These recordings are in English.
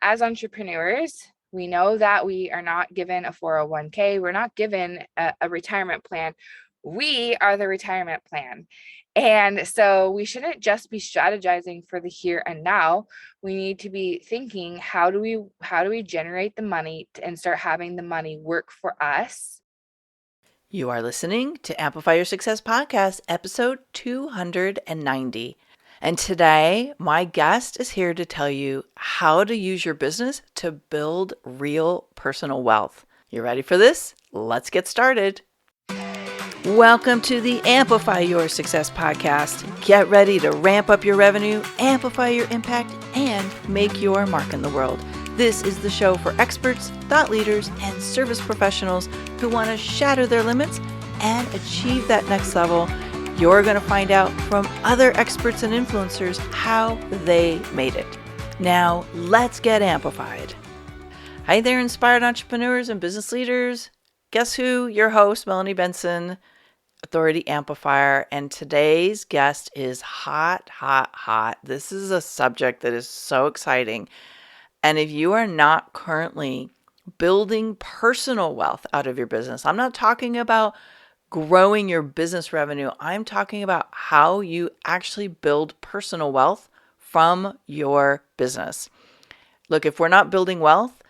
as entrepreneurs, we know that we are not given a 401k. We're not given a retirement plan. We are the retirement plan. And so we shouldn't just be strategizing for the here and now. We need to be thinking, how do we generate the money and start having the money work for us? You are listening to Amplify Your Success Podcast, episode 290. And today, my guest is here to tell you how to use your business to build real personal wealth. You ready for this? Let's get started. Welcome to the Amplify Your Success Podcast. Get ready to ramp up your revenue, amplify your impact, and make your mark in the world. This is the show for experts, thought leaders, and service professionals who want to shatter their limits and achieve that next level. You're going to find out from other experts and influencers how they made it. Now, let's get amplified. Hi there, inspired entrepreneurs and business leaders. Guess who? Your host, Melanie Benson, Authority Amplifier. And today's guest is hot, hot, hot. This is a subject that is so exciting. And if you are not currently building personal wealth out of your business, I'm not talking about growing your business revenue. I'm talking about how you actually build personal wealth from your business. Look, if we're not building wealth,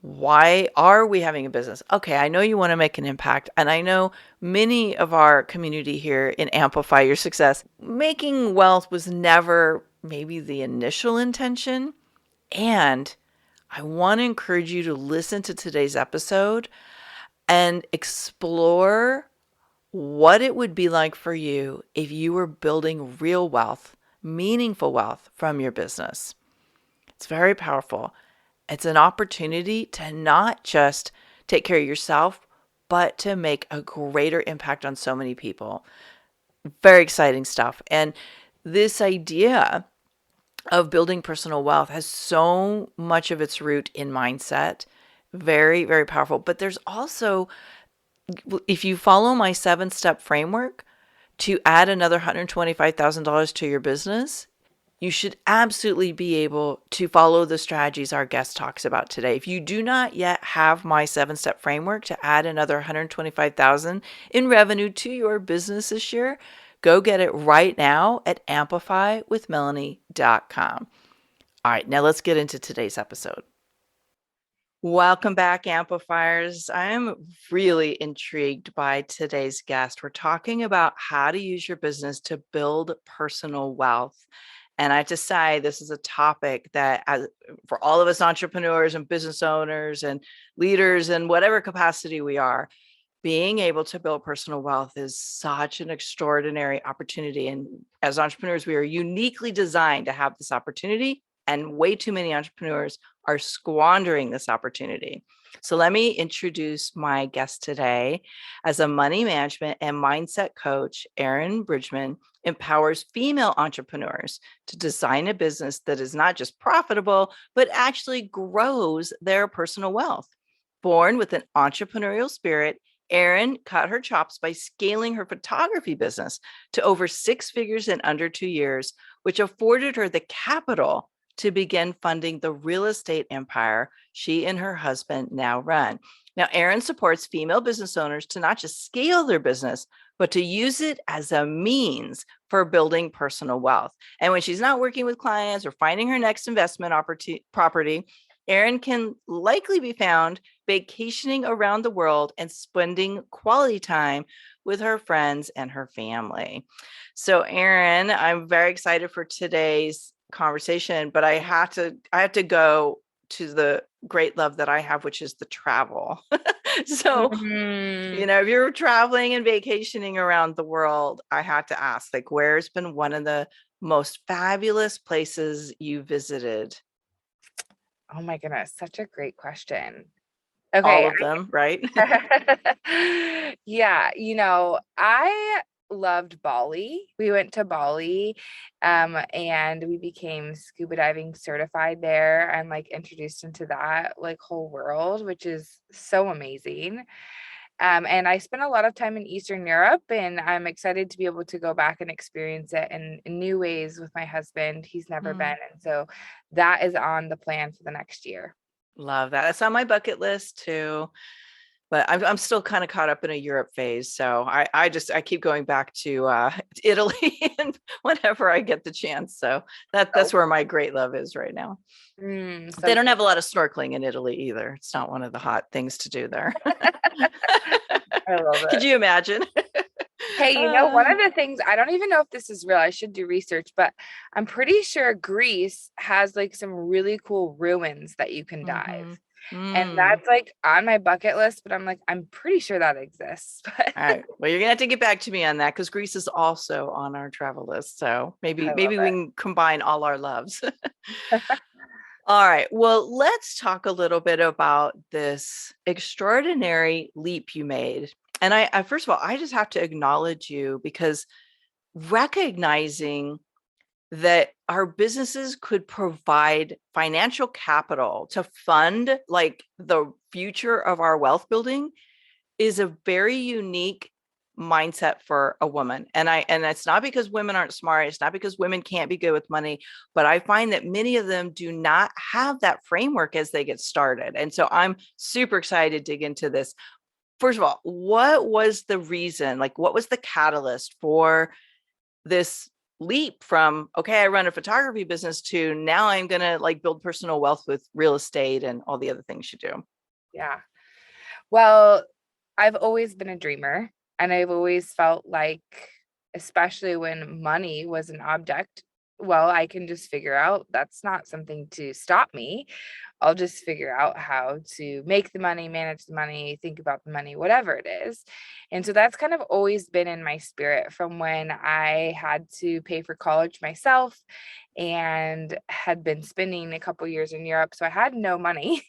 why are we having a business? Okay, I know you want to make an impact. And I know many of our community here in Amplify Your Success, making wealth was never maybe the initial intention. And I want to encourage you to listen to today's episode and explore what it would be like for you if you were building real wealth, meaningful wealth from your business. It's very powerful. It's an opportunity to not just take care of yourself, but to make a greater impact on so many people. Very exciting stuff. And this idea of building personal wealth has so much of its root in mindset. Very, very powerful. But there's also, if you follow my 7-step framework to add another $125,000 to your business, you should absolutely be able to follow the strategies our guest talks about today. If you do not yet have my 7-step framework to add another $125,000 in revenue to your business this year, go get it right now at amplifywithmelanie.com. All right, now let's get into today's episode. Welcome back, Amplifiers. I'm really intrigued by today's guest. We're talking about how to use your business to build personal wealth. And I have to say, this is a topic that for all of us entrepreneurs and business owners and leaders in whatever capacity we are, being able to build personal wealth is such an extraordinary opportunity. And as entrepreneurs, we are uniquely designed to have this opportunity. And way too many entrepreneurs are squandering this opportunity. So let me introduce my guest today. As a money management and mindset coach, Erinn Bridgman empowers female entrepreneurs to design a business that is not just profitable, but actually grows their personal wealth. Born with an entrepreneurial spirit, Erinn cut her chops by scaling her photography business to over 6 figures in under 2 years, which afforded her the capital to begin funding the real estate empire she and her husband now run. Now, Erinn supports female business owners to not just scale their business, but to use it as a means for building personal wealth. And when she's not working with clients or finding her next investment property, Erinn can likely be found vacationing around the world and spending quality time with her friends and her family. So, Erinn, I'm very excited for today's conversation, but I have to go to the great love that I have, which is the travel. So, if you're traveling and vacationing around the world, I have to ask, where's been one of the most fabulous places you visited? Oh my goodness, such a great question. All Okay. of them, right? Yeah, I loved Bali. We went to Bali, and we became scuba diving certified there and introduced into that whole world, which is so amazing. And I spent a lot of time in Eastern Europe, and I'm excited to be able to go back and experience it in new ways with my husband. He's never been. And so that is on the plan for the next year. Love that. That's on my bucket list too. But I'm still kind of caught up in a Europe phase. So I keep going back to Italy and whenever I get the chance. So that's where my great love is right now. They don't have a lot of snorkeling in Italy either. It's not one of the hot things to do there. I love it. Could you imagine? Hey, one of the things, I don't even know if this is real, I should do research, but I'm pretty sure Greece has like some really cool ruins that you can dive. And that's like on my bucket list, but I'm like, I'm pretty sure that exists. All right. Well, you're gonna have to get back to me on that because Greece is also on our travel list. So maybe we can combine all our loves. All right. Well, let's talk a little bit about this extraordinary leap you made. And I first of all, I just have to acknowledge you because recognizing that our businesses could provide financial capital to fund like the future of our wealth building is a very unique mindset for a woman. And it's not because women aren't smart. It's not because women can't be good with money, but I find that many of them do not have that framework as they get started. And so I'm super excited to dig into this. First of all, what was the reason? Like, what was the catalyst for this leap from, okay, I run a photography business to now I'm going to like build personal wealth with real estate and all the other things you do? Yeah. Well, I've always been a dreamer, and I've always felt like, especially when money was an object, well, I can just figure out that's not something to stop me. I'll just figure out how to make the money, manage the money, think about the money, whatever it is. And so that's kind of always been in my spirit from when I had to pay for college myself and had been spending a couple years in Europe. So I had no money.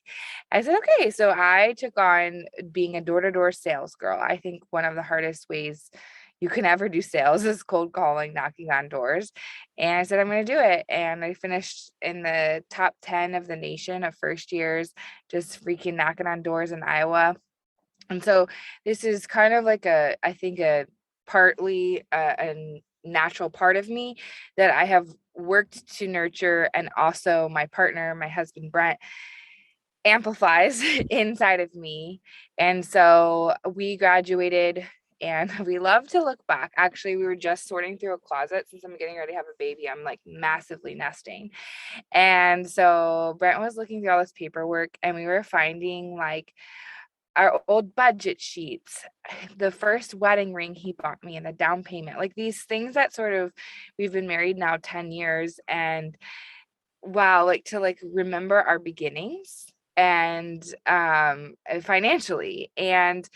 I said, okay, so I took on being a door-to-door sales girl. I think one of the hardest ways you can ever do sales is cold calling, knocking on doors. And I said, I'm going to do it. And I finished in the top 10 of the nation of first years, just freaking knocking on doors in Iowa. And so this is kind of like I think a partly a natural part of me that I have worked to nurture. And also my partner, my husband, Brent, amplifies inside of me. And so we graduated, and we love to look back. Actually, we were just sorting through a closet since I'm getting ready to have a baby. I'm like massively nesting. And so Brent was looking through all this paperwork, and we were finding like our old budget sheets, the first wedding ring he bought me, and the down payment, like these things that sort of, we've been married now 10 years. And wow, like to like remember our beginnings and financially. And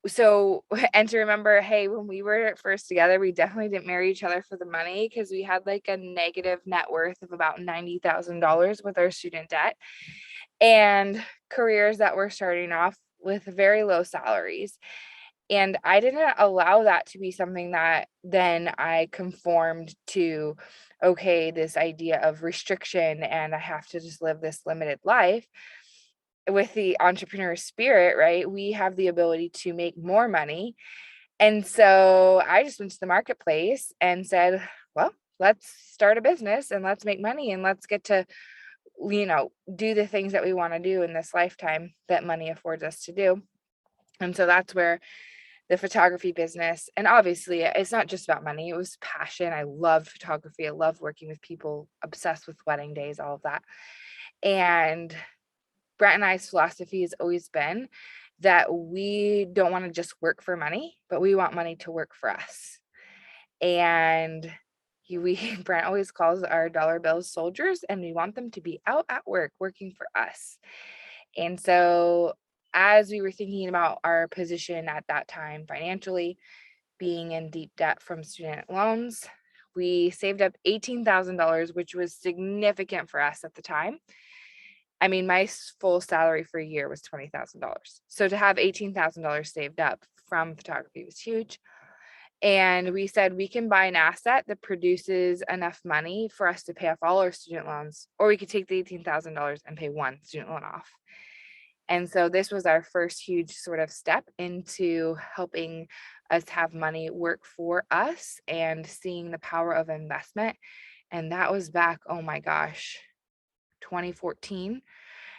so, and to remember, hey, when we were first together, we definitely didn't marry each other for the money, because we had like a negative net worth of about $90,000 with our student debt and careers that were starting off with very low salaries. And I didn't allow that to be something that then I conformed to, okay, this idea of restriction and I have to just live this limited life. With the entrepreneur spirit, right? We have the ability to make more money. And so I just went to the marketplace and said, well, let's start a business and let's make money and let's get to, do the things that we want to do in this lifetime that money affords us to do. And so that's where the photography business, and obviously it's not just about money, it was passion. I loved photography. I loved working with people, obsessed with wedding days, all of that. And Brent and I's philosophy has always been that we don't want to just work for money, but we want money to work for us. And Brent always calls our dollar bills soldiers, and we want them to be out at work working for us. And so as we were thinking about our position at that time financially, being in deep debt from student loans, we saved up $18,000, which was significant for us at the time. I mean, my full salary for a year was $20,000. So to have $18,000 saved up from photography was huge. And we said we can buy an asset that produces enough money for us to pay off all our student loans, or we could take the $18,000 and pay one student loan off. And so this was our first huge sort of step into helping us have money work for us and seeing the power of investment. And that was back, oh my gosh, 2014.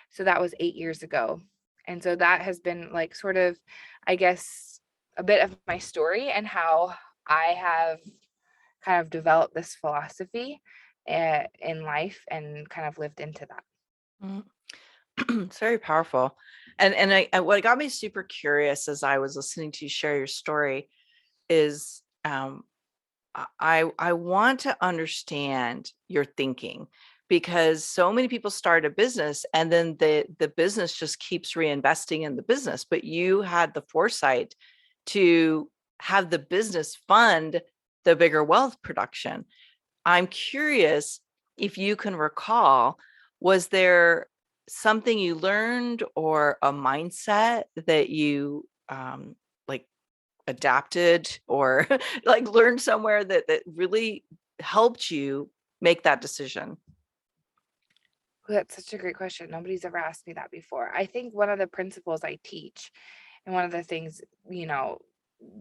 So that was 8 years ago. And so that has been like sort of, I guess, a bit of my story and how I have kind of developed this philosophy in life and kind of lived into that. Mm. It's very powerful. And what got me super curious as I was listening to you share your story is I want to understand your thinking, because so many people start a business and then the business just keeps reinvesting in the business, but you had the foresight to have the business fund the bigger wealth production. I'm curious if you can recall, was there something you learned or a mindset that you like adapted or like learned somewhere that really helped you make that decision? Well, that's such a great question. Nobody's ever asked me that before. I think one of the principles I teach and one of the things,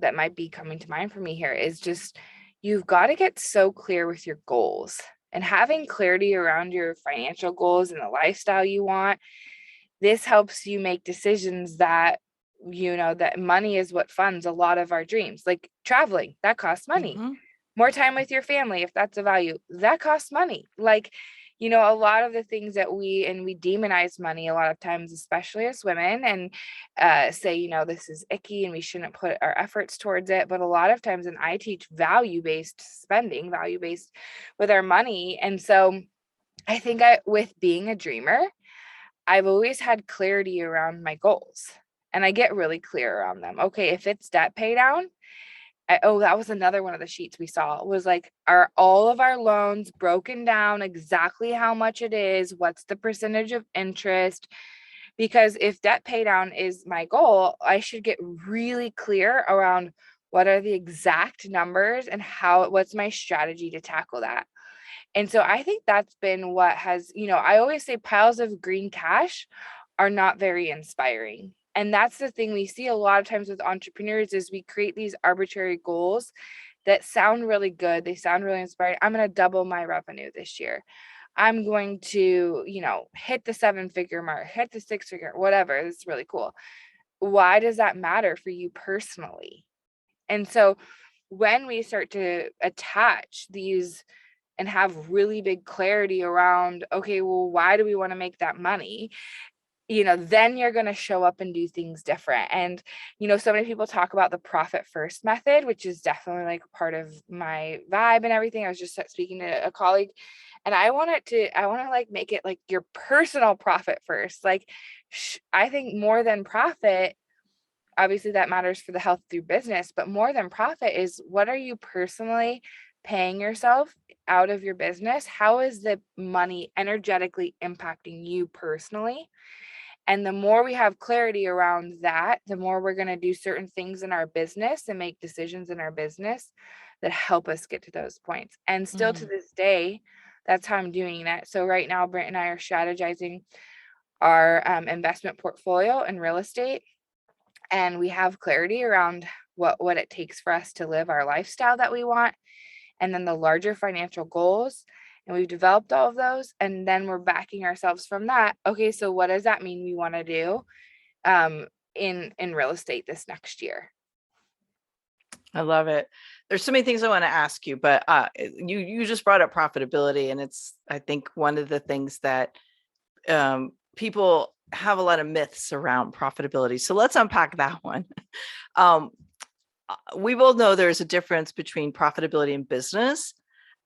that might be coming to mind for me here is just you've got to get so clear with your goals and having clarity around your financial goals and the lifestyle you want. This helps you make decisions that that money is what funds a lot of our dreams, like traveling, that costs money. Mm-hmm. More time with your family, if that's a value, that costs money. Like, a lot of the things that we demonize money a lot of times, especially as women, and say, this is icky and we shouldn't put our efforts towards it. But a lot of times, and I teach value-based spending, value-based with our money. And so I think with being a dreamer, I've always had clarity around my goals and I get really clear around them. Okay, if it's debt pay down, that was another one of the sheets we saw was like, are all of our loans broken down exactly how much it is? What's the percentage of interest? Because if debt pay down is my goal, I should get really clear around what are the exact numbers and what's my strategy to tackle that. And so I think that's been what has, I always say piles of green cash are not very inspiring. And that's the thing we see a lot of times with entrepreneurs is we create these arbitrary goals that sound really good. They sound really inspiring. I'm going to double my revenue this year. I'm going to, hit the 7-figure mark, hit the 6-figure, whatever. It's really cool. Why does that matter for you personally? And so when we start to attach these and have really big clarity around, okay, well, why do we want to make that money? Then you're going to show up and do things different. And, so many people talk about the profit first method, which is definitely like part of my vibe and everything. I was just speaking to a colleague and I want to like make it like your personal profit first. Like, I think more than profit, obviously that matters for the health through business, but more than profit is what are you personally paying yourself out of your business? How is the money energetically impacting you personally? And the more we have clarity around that, the more we're going to do certain things in our business and make decisions in our business that help us get to those points. And still to this day, that's how I'm doing that. So right now, Brent and I are strategizing our investment portfolio in real estate. And we have clarity around what it takes for us to live our lifestyle that we want. And then the larger financial goals. And we've developed all of those. And then we're backing ourselves from that. Okay, so what does that mean we want to do in real estate this next year? I love it. There's so many things I want to ask you, but you just brought up profitability, and it's, I think, one of the things that people have a lot of myths around profitability. So let's unpack that one. We both know there's a difference between profitability in business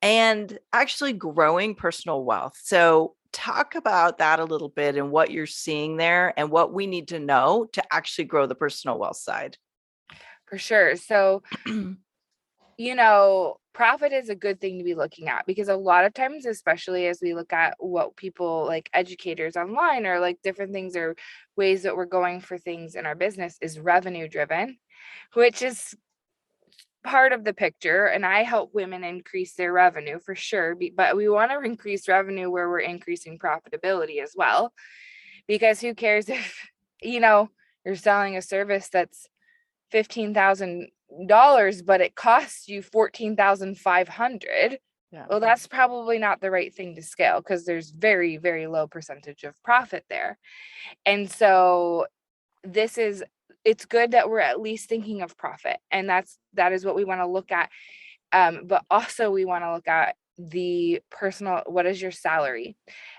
and actually growing personal wealth. So talk about that a little bit and what you're seeing there and what we need to know to actually grow the personal wealth side. For sure. So, profit is a good thing to be looking at because a lot of times, especially as we look at what people like educators online or like different things or ways that we're going for things in our business is revenue driven, which is part of the picture. And I help women increase their revenue for sure. But we want to increase revenue where we're increasing profitability as well, because who cares you're selling a service that's $15,000, but it costs you $14,500. Yeah. Well, that's probably not the right thing to scale, because there's very, very low percentage of profit there. And so it's good that we're at least thinking of profit. And that is what we want to look at. But also we want to look at the personal, what is your salary?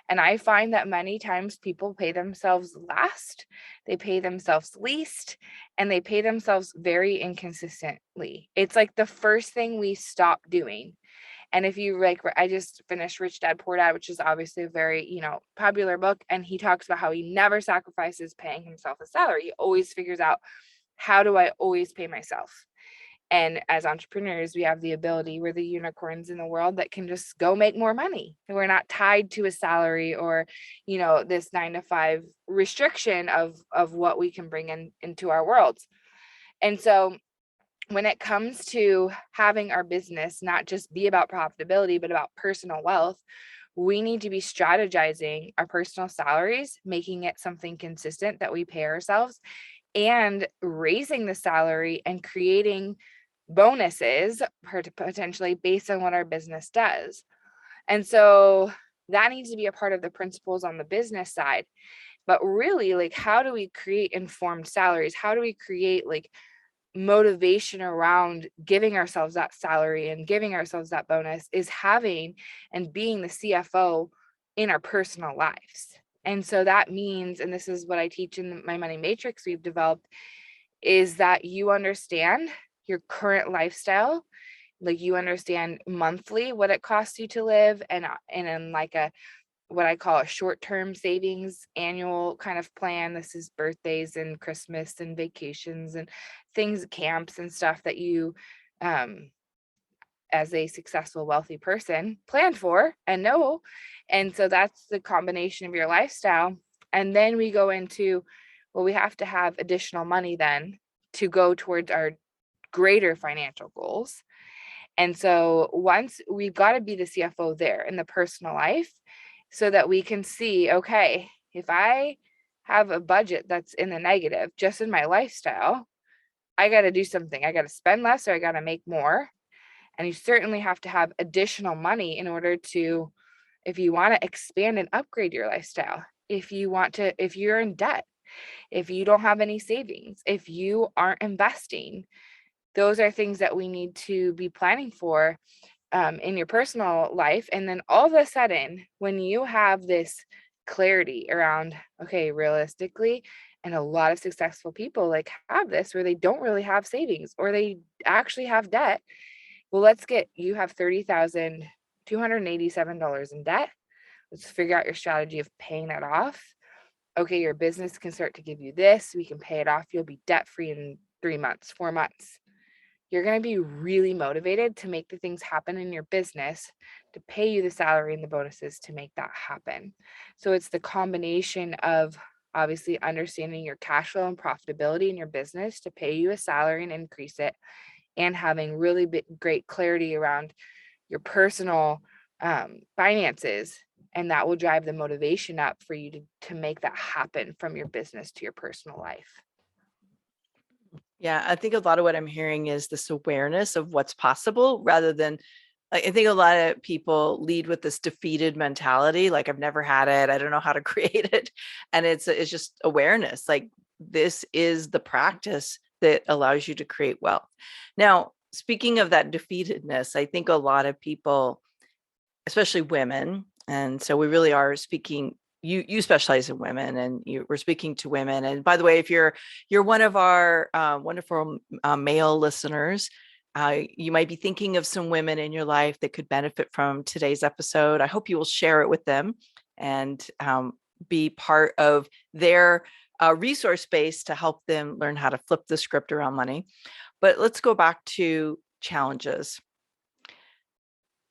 And I find that many times people pay themselves last, they pay themselves least, and they pay themselves very inconsistently. It's like the first thing we stop doing. And if you I just finished Rich Dad Poor Dad, which is obviously a very, popular book. And he talks about how he never sacrifices paying himself a salary. He always figures out, how do I always pay myself? And as entrepreneurs, we have the ability, we're the unicorns in the world that can just go make more money. And we're not tied to a salary or, this 9 to 5 restriction of what we can bring into our worlds. And so when it comes to having our business not just be about profitability, but about personal wealth, we need to be strategizing our personal salaries, making it something consistent that we pay ourselves, and raising the salary and creating bonuses potentially based on what our business does. And so that needs to be a part of the principles on the business side. But really, how do we create informed salaries? How do we create motivation around giving ourselves that salary and giving ourselves that bonus? Is having and being the CFO in our personal lives. And so that means, and this is what I teach in my money matrix we've developed, is that you understand your current lifestyle. You understand monthly what it costs you to live, and in what I call a short-term savings annual kind of plan. This is birthdays and Christmas and vacations and things, camps and stuff that you, as a successful, wealthy person, plan for and know. And so that's the combination of your lifestyle. And then we go into, well, we have to have additional money then to go towards our greater financial goals. And so once we've got to be the CFO there in the personal life, so that we can see, okay, if I have a budget that's in the negative just in my lifestyle, I got to do something. I got to spend less or I got to make more. And you certainly have to have additional money in order to, if you want to expand and upgrade your lifestyle, if you're in debt, if you don't have any savings, if you aren't investing, those are things that we need to be planning for in your personal life. And then all of a sudden, when you have this clarity around, okay, realistically, and a lot of successful people have this where they don't really have savings or they actually have debt. Well, you have $30,287 in debt. Let's figure out your strategy of paying that off. Okay, your business can start to give you this. We can pay it off. You'll be debt free in 3 months, 4 months. You're going to be really motivated to make the things happen in your business, to pay you the salary and the bonuses to make that happen. So it's the combination of obviously understanding your cash flow and profitability in your business to pay you a salary and increase it, and having really great clarity around your personal finances. And that will drive the motivation up for you to make that happen from your business to your personal life. Yeah, I think a lot of what I'm hearing is this awareness of what's possible rather than, I think a lot of people lead with this defeated mentality. I've never had it. I don't know how to create it. And it's just awareness. This is the practice that allows you to create wealth. Now, speaking of that defeatedness, I think a lot of people, especially women, and so we really are speaking, you specialize in women, and we're speaking to women. And by the way, if you're one of our wonderful male listeners, you might be thinking of some women in your life that could benefit from today's episode. I hope you will share it with them and be part of their resource base to help them learn how to flip the script around money. But let's go back to challenges.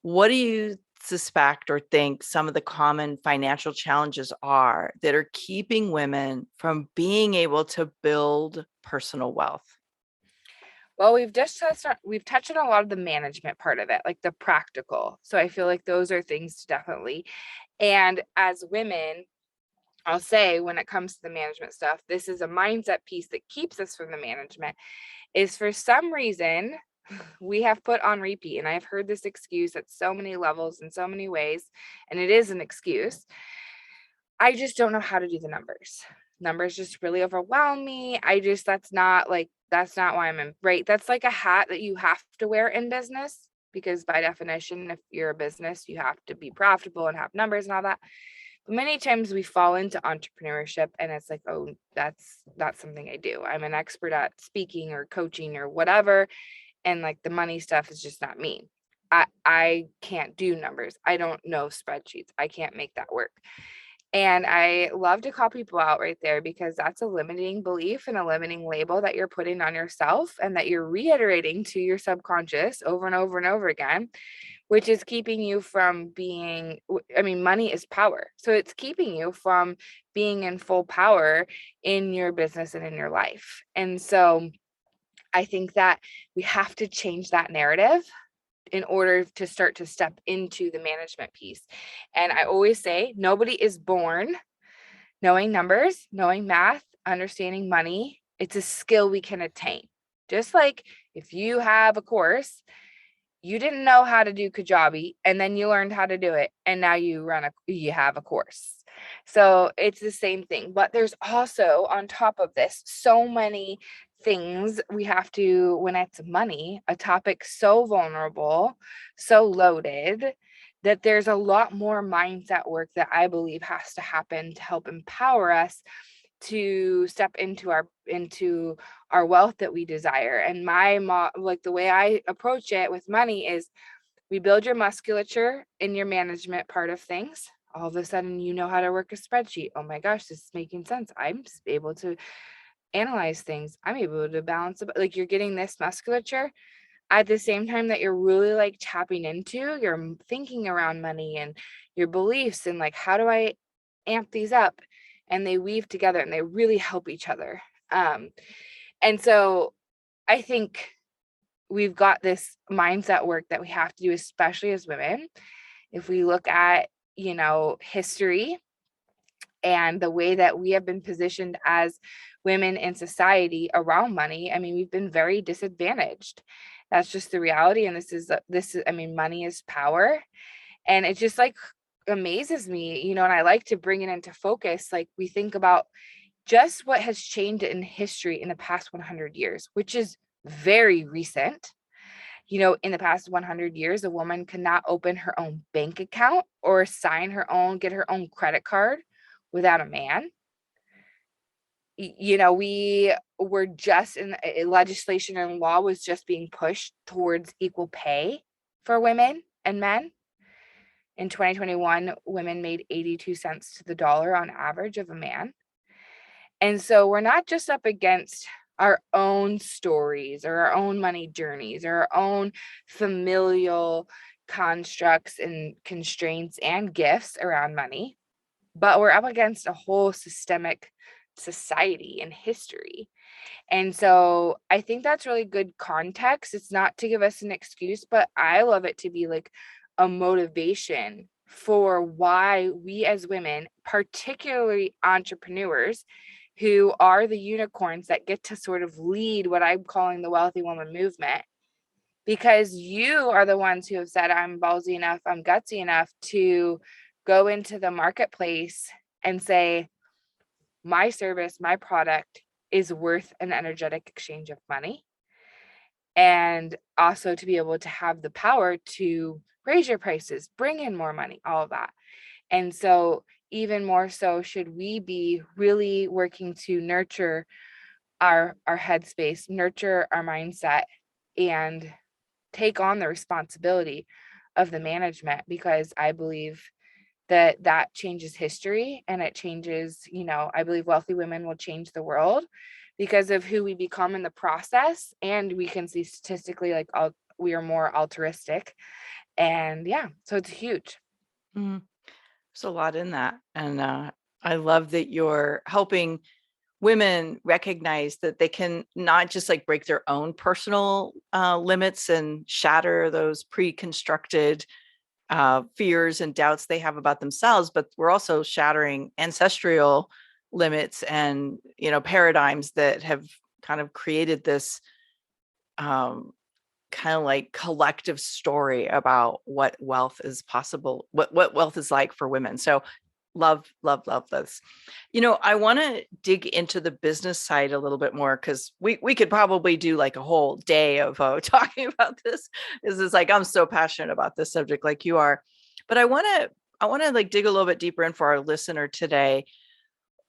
What do you suspect or think some of the common financial challenges are that are keeping women from being able to build personal wealth? Well, we've touched on a lot of the management part of it, the practical. So I feel like those are things to definitely. And as women, I'll say when it comes to the management stuff, this is a mindset piece that keeps us from the management, is for some reason we have put on repeat. And I've heard this excuse at so many levels in so many ways, and it is an excuse. I just don't know how to do the numbers. Numbers just really overwhelm me. That's not why I'm in, right? That's like a hat that you have to wear in business, because by definition, if you're a business, you have to be profitable and have numbers and all that. But many times we fall into entrepreneurship and it's like, oh, that's something I do. I'm an expert at speaking or coaching or whatever. And like the money stuff is just not me. I can't do numbers. I don't know spreadsheets. I can't make that work. And I love to call people out right there, because that's a limiting belief and a limiting label that you're putting on yourself and that you're reiterating to your subconscious over and over and over again, which is keeping you from being, money is power. So it's keeping you from being in full power in your business and in your life. And so I think that we have to change that narrative in order to start to step into the management piece. And I always say, nobody is born knowing numbers, knowing math, understanding money. It's a skill we can attain. Just like if you have a course, you didn't know how to do Kajabi and then you learned how to do it, and now you have a course. So it's the same thing, but there's also on top of this so many things we have to, when it's money, a topic so vulnerable, so loaded, that there's a lot more mindset work that I believe has to happen to help empower us to step into our wealth that we desire. And the way I approach it with money is, we build your musculature in your management part of things. All of a sudden, you know how to work a spreadsheet. Oh my gosh, this is making sense. I'm able to analyze things. I'm able to balance it. Like, you're getting this musculature at the same time that you're really like tapping into your thinking around money and your beliefs, and like, how do I amp these up? And they weave together and they really help each other. And so I think we've got this mindset work that we have to do, especially as women. If we look at, history and the way that we have been positioned as women in society around money, we've been very disadvantaged. That's just the reality. And money is power. And it just like amazes me, and I like to bring it into focus. Like, we think about just what has changed in history in the past 100 years, which is very recent. In the past 100 years, a woman could not open her own bank account or get her own credit card without a man. We were just in legislation and law was just being pushed towards equal pay for women and men. In 2021, women made 82 cents to the dollar on average of a man. And so we're not just up against our own stories or our own money journeys or our own familial constructs and constraints and gifts around money, but we're up against a whole systemic society and history. And so I think that's really good context. It's not to give us an excuse, but I love it to be like a motivation for why we as women, particularly entrepreneurs, who are the unicorns that get to sort of lead what I'm calling the wealthy woman movement, because you are the ones who have said, I'm ballsy enough, I'm gutsy enough to go into the marketplace and say, my service, my product is worth an energetic exchange of money. And also to be able to have the power to raise your prices, bring in more money, all of that. And so even more so should we be really working to nurture our headspace, nurture our mindset, and take on the responsibility of the management, because I believe that changes history, and it changes, I believe wealthy women will change the world because of who we become in the process. And we can see statistically, like, we are more altruistic. And yeah, so it's huge. Mm. There's a lot in that. And I love that you're helping women recognize that they can not just like break their own personal limits and shatter those pre-constructed fears and doubts they have about themselves, but we're also shattering ancestral limits and, paradigms that have kind of created this kind of like collective story about what wealth is possible, what wealth is like for women. So love this. I want to dig into the business side a little bit more, because we could probably do like a whole day of talking about this. This is like, I'm so passionate about this subject like you are. But I want to like dig a little bit deeper in for our listener today.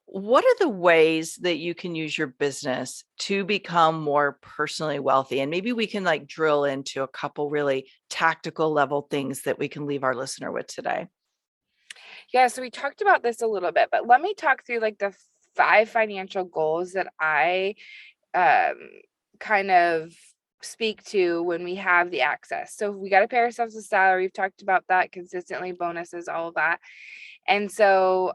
What are the ways that you can use your business to become more personally wealthy? And maybe we can like drill into a couple really tactical level things that we can leave our listener with today. Yeah, so we talked about this a little bit, but let me talk through like the 5 financial goals that I um, kind of speak to when we have the access. So we got to pay ourselves a salary. We've talked about that consistently, bonuses, all of that. And so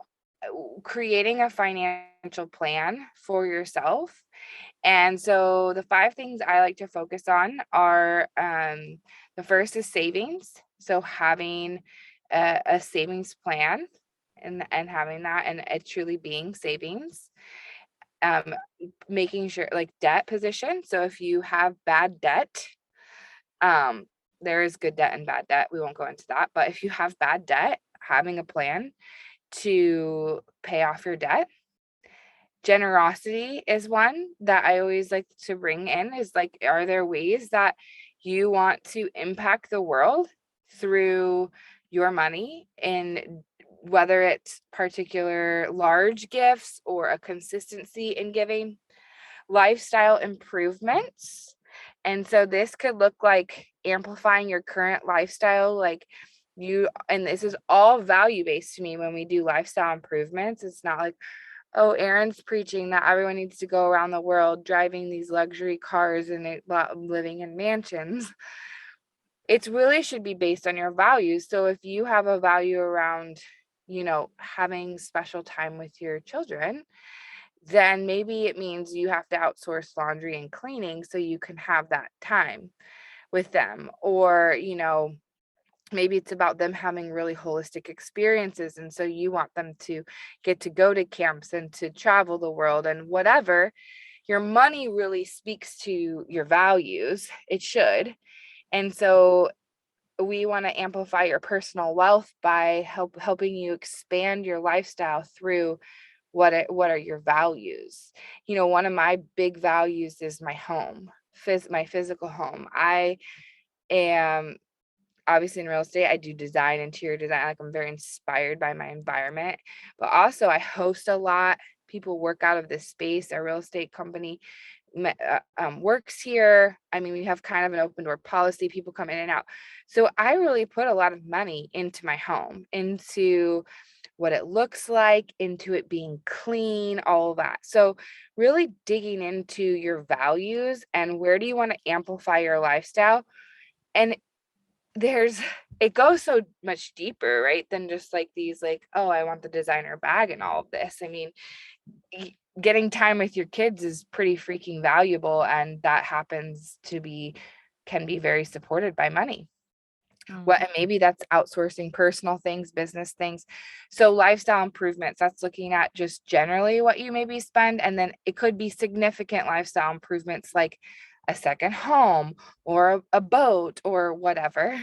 creating a financial plan for yourself. And so the 5 things I like to focus on are the first is savings. So having a savings plan and having that, and it truly being savings. Um, Making sure like debt position. So if you have bad debt, um, there is good debt and bad debt. We won't go into that. But if you have bad debt, having a plan to pay off your debt. Generosity is one that I always like to bring in, is like, are there ways that you want to impact the world through your money, and whether it's particular large gifts or a consistency in giving, lifestyle improvements. And so this could look like amplifying your current lifestyle, like and this is all value based to me when we do lifestyle improvements. It's not like, oh, Erinn's preaching that everyone needs to go around the world driving these luxury cars and living in mansions. It really should be based on your values. So if you have a value around, having special time with your children, then maybe it means you have to outsource laundry and cleaning so you can have that time with them. Or, maybe it's about them having really holistic experiences. And so you want them to get to go to camps and to travel the world and whatever. Your money really speaks to your values. It should. And so we want to amplify your personal wealth by helping you expand your lifestyle through what are your values. One of my big values is my home, my physical home. I am obviously in real estate. I do design, interior design. Like, I'm very inspired by my environment, but also I host a lot. People work out of this space. Our real estate company works here. I mean, we have kind of an open door policy. People come in and out. So I really put a lot of money into my home, into what it looks like, into it being clean, all of that. So really digging into your values and where do you want to amplify your lifestyle. And it goes so much deeper, right? Than just like these, like, oh, I want the designer bag and all of this. I mean, getting time with your kids is pretty freaking valuable. And that can be very supported by money. And maybe that's outsourcing personal things, business things. So lifestyle improvements, that's looking at just generally what you maybe spend. And then it could be significant lifestyle improvements like a second home or a boat or whatever,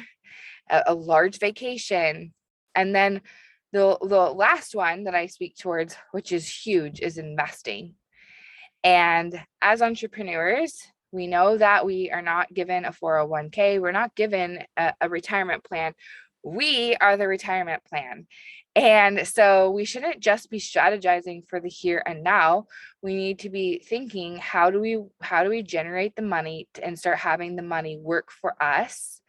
a large vacation. And then the last one that I speak towards, which is huge, is investing. And as entrepreneurs, we know that we are not given a 401k. We're not given a retirement plan. We are the retirement plan. And so we shouldn't just be strategizing for the here and now. We need to be thinking, how do we generate the money and start having the money work for us?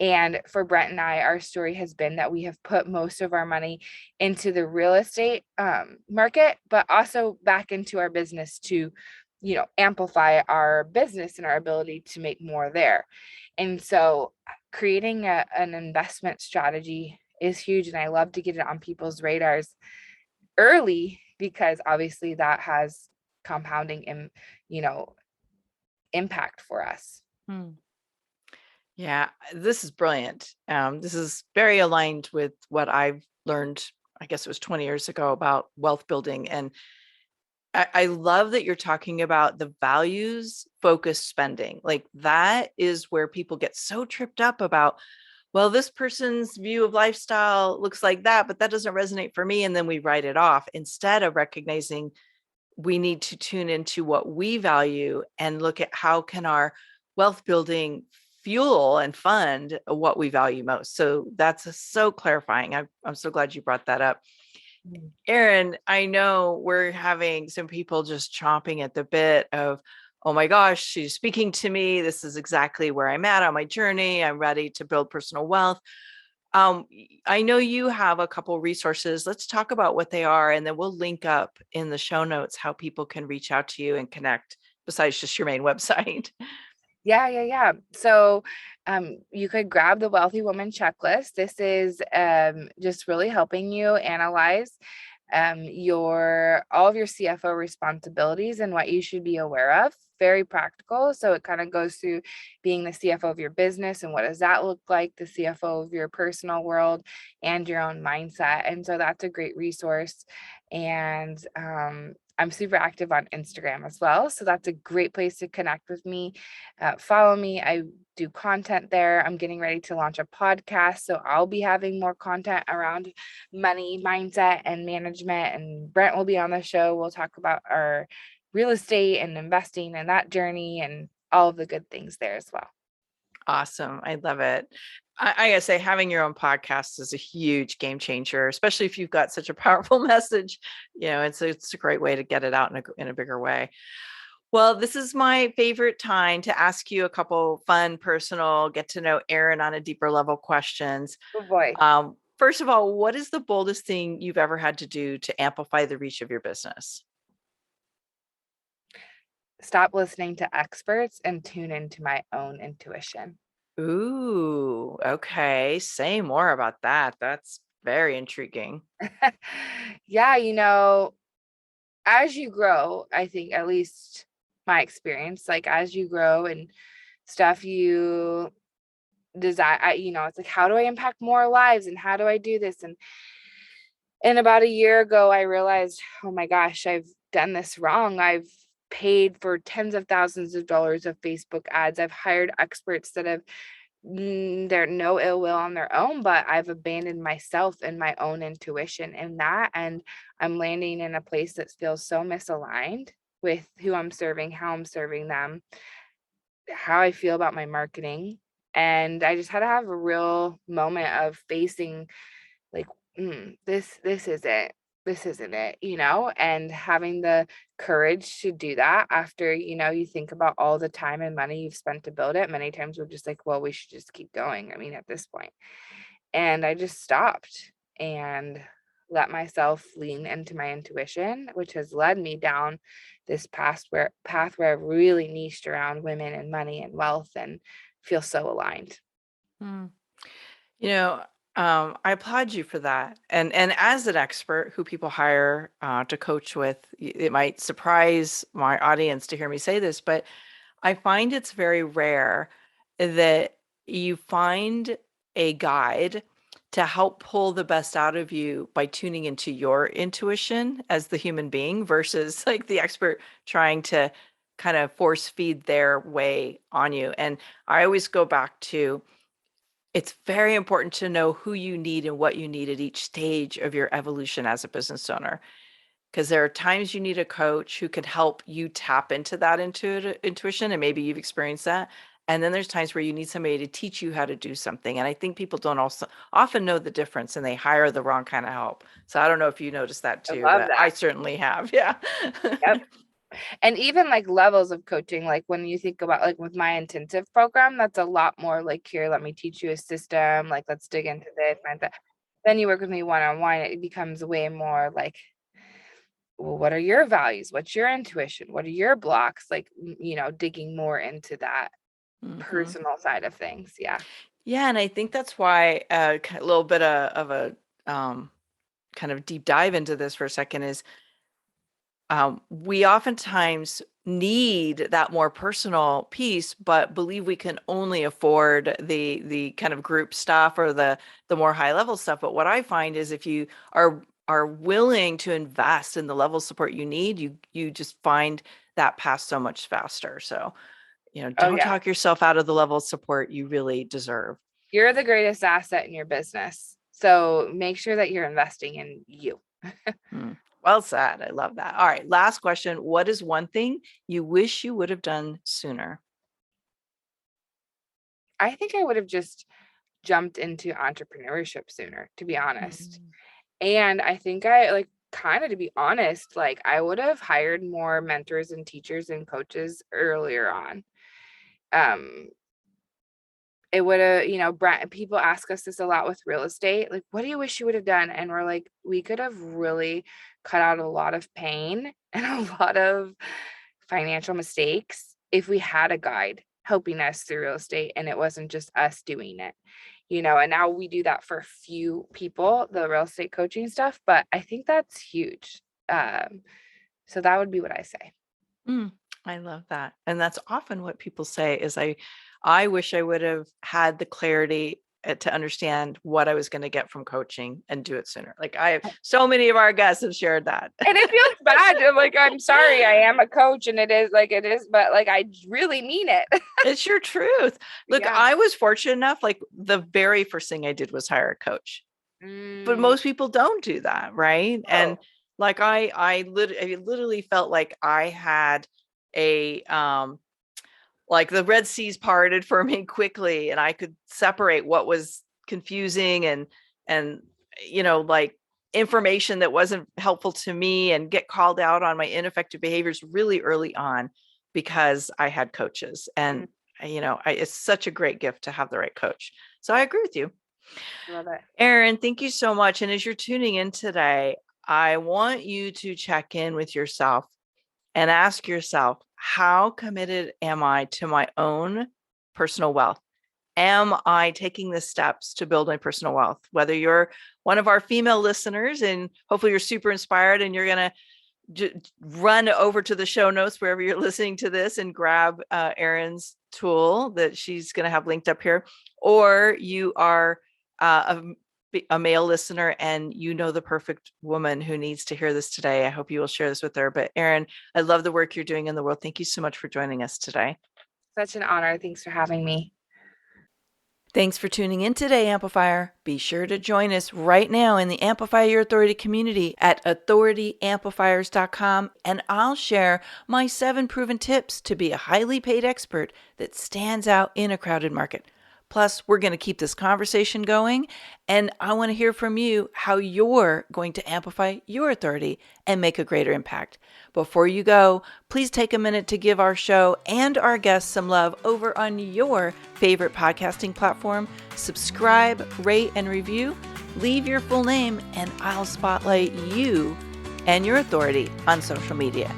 And for Brent and I, our story has been that we have put most of our money into the real estate market, but also back into our business to, amplify our business and our ability to make more there. And so creating an investment strategy is huge. And I love to get it on people's radars early, because obviously that has compounding impact for us. Yeah, this is brilliant. This is very aligned with what I've learned, I guess it was 20 years ago, about wealth building. And I love that you're talking about the values focused spending. Like that is where people get so tripped up about, well, this person's view of lifestyle looks like that, but that doesn't resonate for me. And then we write it off instead of recognizing we need to tune into what we value and look at how can our wealth building fuel and fund what we value most. So that's so clarifying. I'm so glad you brought that up. Mm. Erinn, I know we're having some people just chomping at the bit of, oh my gosh, she's speaking to me. This is exactly where I'm at on my journey. I'm ready to build personal wealth. I know you have a couple resources. Let's talk about what they are, and then we'll link up in the show notes how people can reach out to you and connect besides just your main website. Yeah. So you could grab the Wealthy Woman Checklist. This is just really helping you analyze your all of your CFO responsibilities and what you should be aware of. Very practical. So it kind of goes through being the CFO of your business and what does that look like, the CFO of your personal world and your own mindset. And so that's a great resource. And I'm super active on Instagram as well. So that's a great place to connect with me. Follow me. I do content there. I'm getting ready to launch a podcast. So I'll be having more content around money, mindset, and management. And Brent will be on the show. We'll talk about our real estate and investing and that journey and all of the good things there as well. Awesome. I love it. I gotta say, having your own podcast is a huge game changer, especially if you've got such a powerful message. It's a great way to get it out in a bigger way. Well, this is my favorite time to ask you a couple fun, personal, get to know Erinn on a deeper level questions. Oh boy. First of all, what is the boldest thing you've ever had to do to amplify the reach of your business? Stop listening to experts and tune into my own intuition. Ooh, okay. Say more about that. That's very intriguing. Yeah, as you grow, I think at least my experience, like as you grow and stuff, you desire, it's like, how do I impact more lives and how do I do this? And about a year ago, I realized, oh my gosh, I've done this wrong. I've paid for tens of thousands of dollars of Facebook ads. I've hired experts that have they're no ill will on their own, but I've abandoned myself and my own intuition in that. And I'm landing in a place that feels so misaligned with who I'm serving, how I'm serving them, how I feel about my marketing. And I just had to have a real moment of facing like, this isn't it, and having the courage to do that after, you think about all the time and money you've spent to build it. Many times we're just like, well, we should just keep going. I mean, at this point. And I just stopped and let myself lean into my intuition, which has led me down this path where I've really niched around women and money and wealth and feel so aligned. Hmm. You know, I applaud you for that. And as an expert who people hire to coach with, it might surprise my audience to hear me say this, but I find it's very rare that you find a guide to help pull the best out of you by tuning into your intuition as the human being versus like the expert trying to kind of force feed their way on you. And I always go back to it's very important to know who you need and what you need at each stage of your evolution as a business owner. Because there are times you need a coach who can help you tap into that intuition, and maybe you've experienced that. And then there's times where you need somebody to teach you how to do something. And I think people don't also often know the difference and they hire the wrong kind of help. So I don't know if you noticed that I too, love but I that. certainly have. Yeah. Yep. And even like levels of coaching, like when you think about like with my intensive program, that's a lot more like, here, let me teach you a system, like let's dig into this and that. Then you work with me one-on-one, it becomes way more like, well, what are your values? What's your intuition? What are your blocks? Like, digging more into that Mhm. personal side of things. Yeah. Yeah, and I think that's why a little bit of a kind of deep dive into this for a second is we oftentimes need that more personal piece, but believe we can only afford the kind of group stuff or the more high level stuff. But what I find is if you are willing to invest in the level of support you need, you just find that path so much faster. So, don't talk yourself out of the level of support you really deserve. You're the greatest asset in your business. So make sure that you're investing in you. Well said. I love that. All right. Last question. What is one thing you wish you would have done sooner? I think I would have just jumped into entrepreneurship sooner, to be honest. And I think to be honest, I would have hired more mentors and teachers and coaches earlier on. It would have, people ask us this a lot with real estate. Like, what do you wish you would have done? And we're like, we could have really cut out a lot of pain and a lot of financial mistakes if we had a guide helping us through real estate and it wasn't just us doing it, and now we do that for a few people, the real estate coaching stuff, but I think that's huge. So that would be what I say. I love that. And that's often what people say is I wish I would have had the clarity to understand what I was going to get from coaching and do it sooner. Like so many of our guests have shared that. And it feels bad. I'm sorry, I am a coach and it is, but I really mean it. It's your truth. Look, yeah. I was fortunate enough, the very first thing I did was hire a coach, but most people don't do that. Right. Oh. And I literally felt like I had the Red Seas parted for me quickly and I could separate what was confusing and information that wasn't helpful to me and get called out on my ineffective behaviors really early on because I had coaches. And, it's such a great gift to have the right coach. So I agree with you. Love it. Erinn, thank you so much. And as you're tuning in today, I want you to check in with yourself and ask yourself, how committed am I to my own personal wealth? Am I taking the steps to build my personal wealth? Whether you're one of our female listeners and hopefully you're super inspired and you're going to run over to the show notes wherever you're listening to this and grab Erinn's tool that she's going to have linked up here, or you are a male listener and the perfect woman who needs to hear this today. I hope you will share this with her. But Erinn, I love the work you're doing in the world. Thank you so much for joining us today. Such an honor. Thanks for having me. Thanks for tuning in today, Amplifier. Be sure to join us right now in the Amplify Your Authority community at authorityamplifiers.com, and I'll share my 7 proven tips to be a highly paid expert that stands out in a crowded market. Plus, we're going to keep this conversation going, and I want to hear from you how you're going to amplify your authority and make a greater impact. Before you go, please take a minute to give our show and our guests some love over on your favorite podcasting platform. Subscribe, rate, and review. Leave your full name, and I'll spotlight you and your authority on social media.